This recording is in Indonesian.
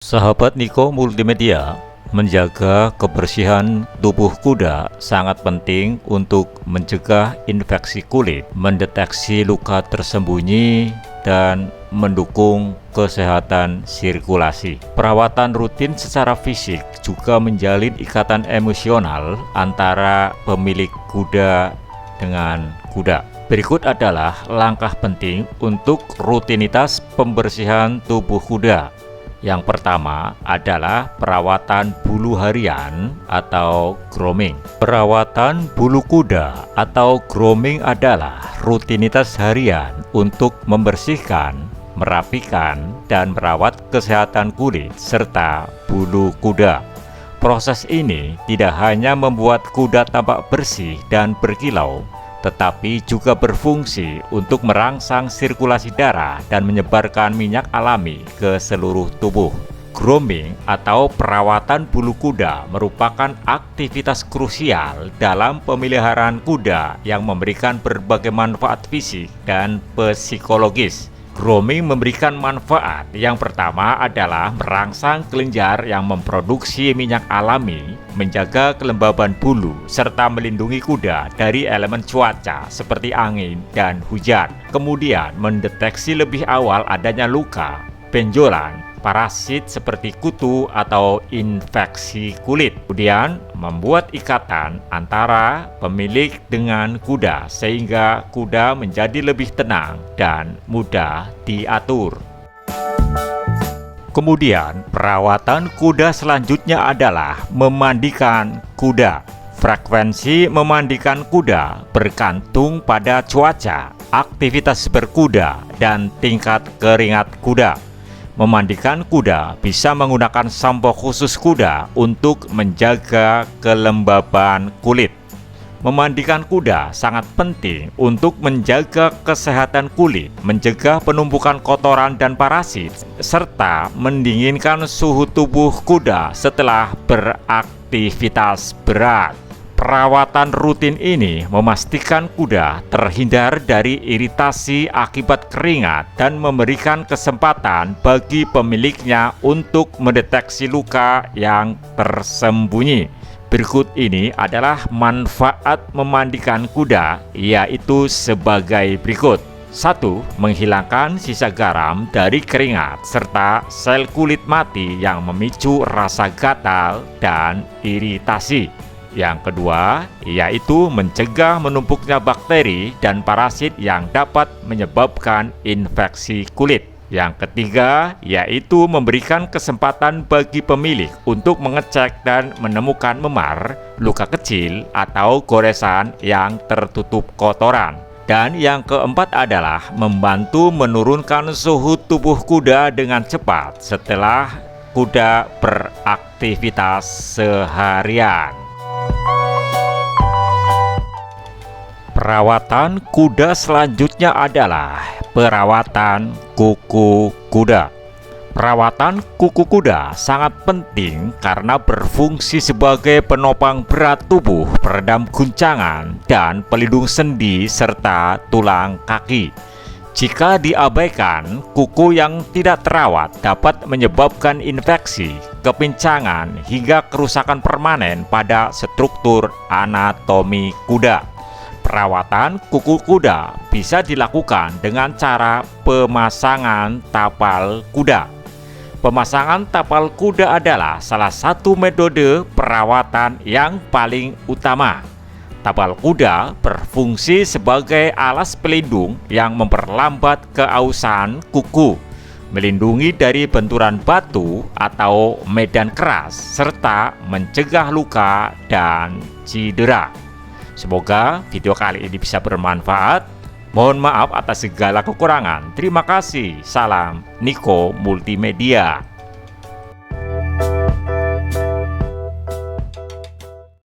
Sahabat Niko Multimedia, menjaga kebersihan tubuh kuda sangat penting untuk mencegah infeksi kulit, mendeteksi luka tersembunyi, dan mendukung kesehatan sirkulasi. Perawatan rutin secara fisik juga menjalin ikatan emosional antara pemilik kuda dengan kuda. Berikut adalah langkah penting untuk rutinitas pembersihan tubuh kuda. Yang pertama adalah perawatan bulu harian atau grooming. Perawatan bulu kuda atau grooming adalah rutinitas harian untuk membersihkan, merapikan, dan merawat kesehatan kulit serta bulu kuda. Proses ini tidak hanya membuat kuda tampak bersih dan berkilau, tetapi juga berfungsi untuk merangsang sirkulasi darah dan menyebarkan minyak alami ke seluruh tubuh. Grooming atau perawatan bulu kuda merupakan aktivitas krusial dalam pemeliharaan kuda yang memberikan berbagai manfaat fisik dan psikologis. Grooming memberikan manfaat yang pertama adalah merangsang kelenjar yang memproduksi minyak alami, menjaga kelembaban bulu, serta melindungi kuda dari elemen cuaca seperti angin dan hujan. Kemudian mendeteksi lebih awal adanya luka, benjolan, parasit seperti kutu atau infeksi kulit. Kemudian membuat ikatan antara pemilik dengan kuda sehingga kuda menjadi lebih tenang dan mudah diatur. Kemudian perawatan kuda selanjutnya adalah memandikan kuda. Frekuensi memandikan kuda bergantung pada cuaca, aktivitas berkuda, dan tingkat keringat kuda. Memandikan kuda bisa menggunakan sampo khusus kuda untuk menjaga kelembaban kulit. Memandikan kuda sangat penting untuk menjaga kesehatan kulit, mencegah penumpukan kotoran dan parasit, serta mendinginkan suhu tubuh kuda setelah beraktivitas berat. Perawatan rutin ini memastikan kuda terhindar dari iritasi akibat keringat dan memberikan kesempatan bagi pemiliknya untuk mendeteksi luka yang tersembunyi. Berikut ini adalah manfaat memandikan kuda, yaitu sebagai berikut. 1. Menghilangkan sisa garam dari keringat serta sel kulit mati yang memicu rasa gatal dan iritasi. Yang kedua, yaitu mencegah menumpuknya bakteri dan parasit yang dapat menyebabkan infeksi kulit. Yang ketiga, yaitu memberikan kesempatan bagi pemilik untuk mengecek dan menemukan memar, luka kecil, atau goresan yang tertutup kotoran. Dan yang keempat adalah membantu menurunkan suhu tubuh kuda dengan cepat setelah kuda beraktivitas seharian. Perawatan kuda selanjutnya adalah perawatan kuku kuda. Perawatan kuku kuda sangat penting karena berfungsi sebagai penopang berat tubuh, peredam guncangan, dan pelindung sendi serta tulang kaki. Jika diabaikan, kuku yang tidak terawat dapat menyebabkan infeksi, kepincangan, hingga kerusakan permanen pada struktur anatomi kuda. Perawatan kuku kuda bisa dilakukan dengan cara pemasangan tapal kuda. Pemasangan tapal kuda adalah salah satu metode perawatan yang paling utama. Tapal kuda berfungsi sebagai alas pelindung yang memperlambat keausan kuku, melindungi dari benturan batu atau medan keras, serta mencegah luka dan cedera. Semoga video kali ini bisa bermanfaat. Mohon maaf atas segala kekurangan. Terima kasih. Salam Niko Multimedia.